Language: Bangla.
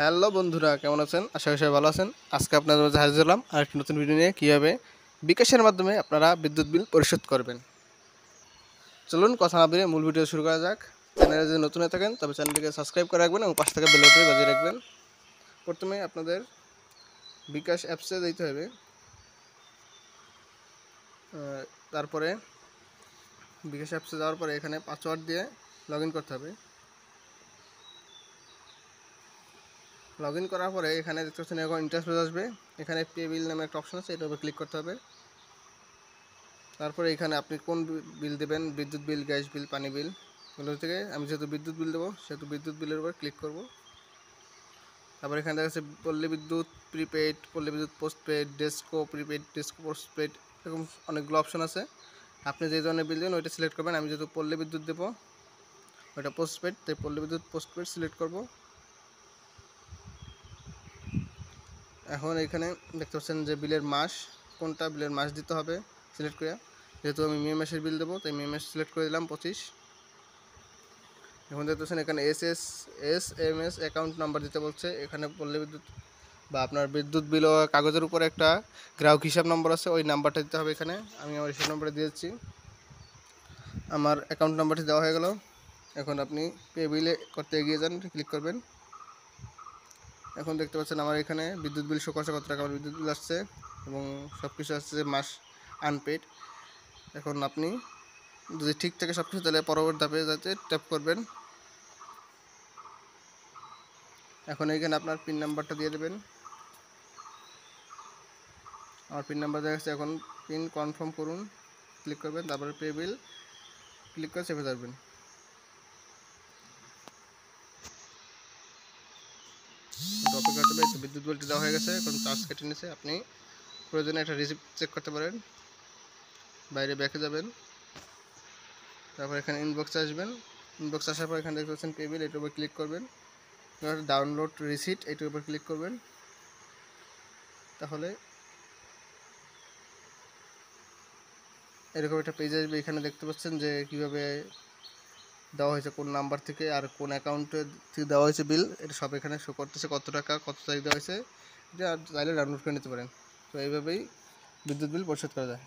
হ্যালো বন্ধুরা, কেমন আছেন? আশা করি সবাই ভালো আছেন। আজকে আপনাদের মাঝে হাজির হলাম আরেকটি নতুন ভিডিও নিয়ে, কীভাবে বিকাশের মাধ্যমে আপনারা বিদ্যুৎ বিল পরিশোধ করবেন। চলুন কথা না বেরিয়ে মূল ভিডিও শুরু করা যাক। চ্যানেলে যদি নতুন হয়ে থাকেন তবে চ্যানেলটিকে সাবস্ক্রাইব করে রাখবেন এবং পাশে থাকা বেল বাটনটি বাজিয়ে রাখবেন। প্রথমে আপনাদের বিকাশ অ্যাপসে যেতে হবে, তারপরে বিকাশ অ্যাপসে যাওয়ার পরে এখানে পাসওয়ার্ড দিয়ে লগ ইন করতে হবে। লগ ইন করার পরে এখানে দেখতে পাচ্ছেন এখন ইন্টারফেস আসবে। এখানে পে বিল নামে একটা অপশন আছে, এটার উপর ক্লিক করতে হবে। তারপরে এখানে আপনি কোন বিল দেবেন, বিদ্যুৎ বিল, গ্যাস বিল, পানি বিল, এগুলো থেকে আমি যেহেতু বিদ্যুৎ বিল দেবো সেহেতু বিদ্যুৎ বিলের উপর ক্লিক করব। তারপর এখানে দেখা যাচ্ছে পল্লী বিদ্যুৎ প্রিপেড, পল্লী বিদ্যুৎ postpaid, DESCO prepaid, DESCO postpaid, এরকম অনেকগুলো অপশন আছে। আপনি যে ধরনের বিল দেবেন ওইটা সিলেক্ট করবেন। আমি যেহেতু পল্লী বিদ্যুৎ দেবো, ওইটা পোস্টপেড, তাই পল্লী বিদ্যুৎ পোস্টপেড সিলেক্ট করব। এখন এখানে দেখতে পাচ্ছেন যে বিলের মাস, কোনটা বিলের মাস দিতে হবে সিলেক্ট করে। যেহেতু আমি মে মাসের বিল দেবো তাই মে মাস সিলেক্ট করে দিলাম 25। এখন দেখতে পাচ্ছেন এখানে S M S account number দিতে বলছে। এখানে পল্লী বিদ্যুৎ বা আপনার বিদ্যুৎ বিল কাগজের উপরে একটা গ্রাহক হিসাব নম্বর আছে, ওই নাম্বারটা দিতে হবে এখানে। আমি আমার হিসাব নম্বরটা দিয়েছি, আমার অ্যাকাউন্ট নাম্বারটি দেওয়া হয়ে গেল। এখন আপনি পে বিলে করতে এগিয়ে যান, ক্লিক করবেন। এখন দেখতে পাচ্ছেন আমার এখানে বিদ্যুৎ বিল শো করছে, কত টাকা আমার বিদ্যুৎ বিল আসছে এবং সব কিছু আসছে মাস আনপেড। এখন আপনি যদি ঠিক থাকে সব কিছু, তাহলে পরবর্তী ধাপে যাতে ট্যাপ করবেন। এখন এইখানে আপনার পিন নাম্বারটা দিয়ে দেবেন। আমার পিন নাম্বার দেখা যাচ্ছে। এখন পিন কনফার্ম করুন, ক্লিক করবেন। তারপরে পে বিল ক্লিক করে চেপে যাবেন। অপেক্ষা করতে হবে। বিদ্যুৎ বিলটি দেওয়া হয়ে গেছে, এখন চার্জ কেটে নিয়েছে। আপনি প্রয়োজনে একটা রিসিপ্ট চেক করতে পারেন। বাইরে ব্যাকে যাবেন, তারপর এখানে ইনবক্সে আসবেন। ইনবক্স আসার পর এখানে দেখতে পাচ্ছেন পে বিল, এটার উপর ক্লিক করবেন। ডাউনলোড রিসিট, এটার উপর ক্লিক করবেন। তাহলে এরকম একটা পেজ আসবে। এখানে দেখতে পাচ্ছেন যে কীভাবে দেওয়া হয়েছে, কোন নাম্বার থেকে আর কোন অ্যাকাউন্টে থেকে দেওয়া হয়েছে বিল, এটা সব এখানে শো করতেছে। কত টাকা কত তারিখ দেওয়া হয়েছে, এটা চাইলে ডাউনলোড করে নিতে পারেন। তো এইভাবেই বিদ্যুৎ বিল পরিশোধ করা যায়।